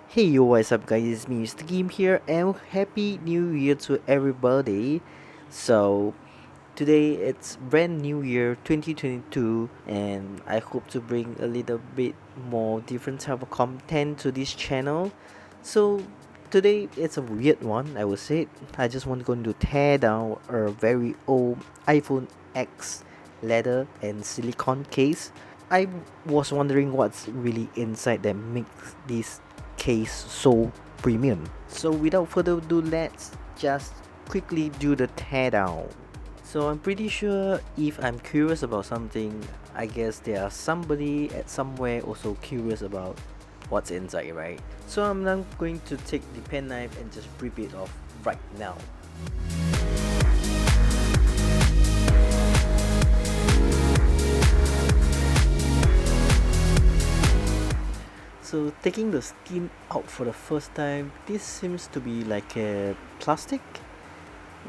Hey yo, what's up guys, it's me MrGim here and happy new year to everybody. So today it's brand new year 2022 and I hope to bring a little bit more different type of content to this channel. So today it's a weird one, I would say. I just want to go to tear down a very old iPhone X leather and silicone case. I was wondering what's really inside that makes this case so premium. So without further ado, let's just quickly do the teardown. So I'm pretty sure if I'm curious about something, I guess there are somebody at somewhere also curious about what's inside, right? So I'm now going to take the pen knife and just rip it off right now. So taking the skin out for the first time, this seems to be like a plastic.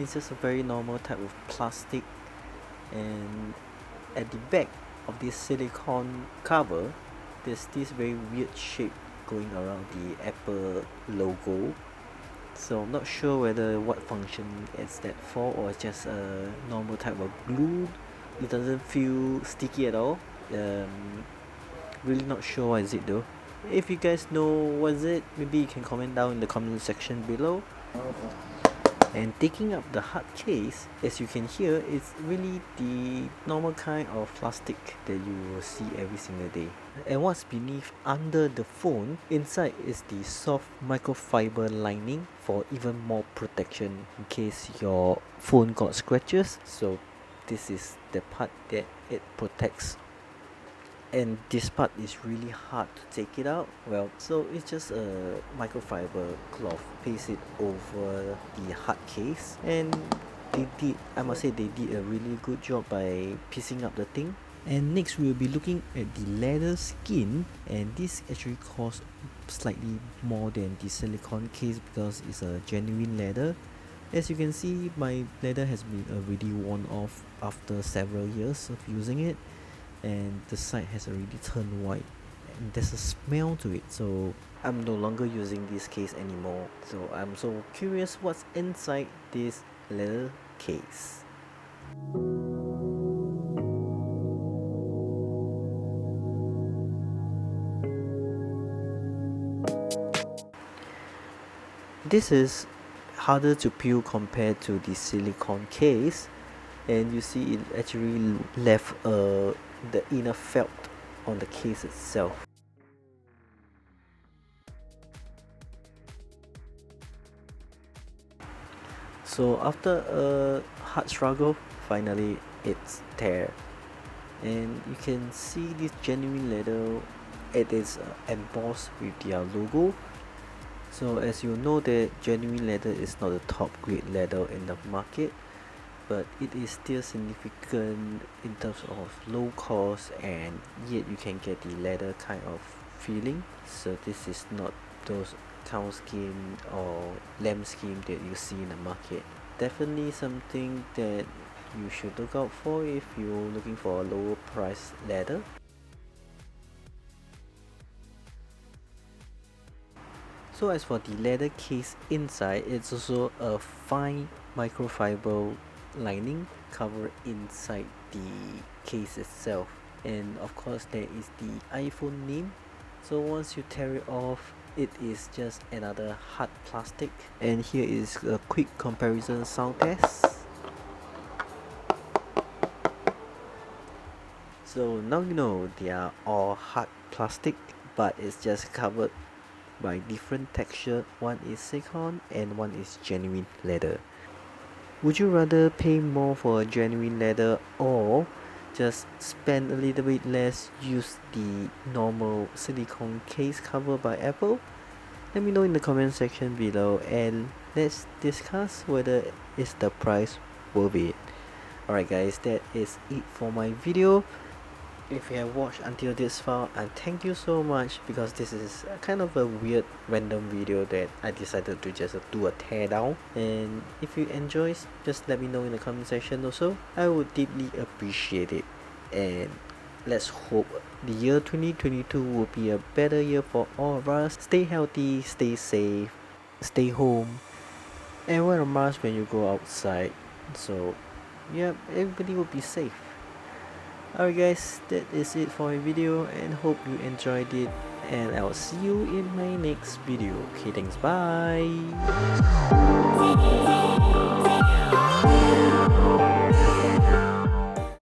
It's just a very normal type of plastic, and at the back of this silicone cover there's this very weird shape going around the Apple logo. So I'm not sure whether what function is that for or just a normal type of glue. It doesn't feel sticky at all. Really not sure what is it though. If you guys know what is it, maybe you can comment down in the comment section below. And taking up the hard case, as you can hear, it's really the normal kind of plastic that you will see every single day. And what's beneath under the phone, inside is the soft microfiber lining for even more protection in case your phone got scratches. So this is the part that it protects, and this part is really hard to take it out. Well, so it's just a microfiber cloth, paste it over the hard case, and I must say they did a really good job by piecing up the thing. And next we'll be looking at the leather skin, and this actually costs slightly more than the silicone case because it's a genuine leather. As you can see, my leather has been already worn off after several years of using it, and the side has already turned white and there's a smell to it, so I'm no longer using this case anymore. So I'm so curious what's inside this leather case. This is harder to peel compared to the silicone case, and you see it actually left the inner felt on the case itself. So after a hard struggle, finally it's there, and you can see this genuine leather. It is embossed with their logo. So as you know that genuine leather is not the top grade leather in the market, but it is still significant in terms of low cost, and yet you can get the leather kind of feeling. So this is not those cow skin or lamb skin that you see in the market. Definitely something that you should look out for if you're looking for a lower price leather. So as for the leather case inside, it's also a fine microfiber lining covered inside the case itself, and of course there is the iPhone name. So once you tear it off, it is just another hard plastic. And here is a quick comparison sound test. So now you know they are all hard plastic, but it's just covered by different texture. One is silicone and one is genuine leather. Would you rather pay more for a genuine leather or just spend a little bit less, use the normal silicone case covered by Apple? Let me know in the comment section below, and let's discuss whether is the price worth it. Alright guys, that is it for my video. If you have watched until this far, and thank you so much, because this is kind of a weird random video that I decided to just do a teardown. And if you enjoy, just let me know in the comment section also. I would deeply appreciate it. And let's hope the year 2022 will be a better year for all of us. Stay healthy, stay safe, stay home, and wear a mask when you go outside. So, yep, everybody will be safe. Alright guys, that is it for my video and hope you enjoyed it, and I'll see you in my next video. Okay, thanks, bye.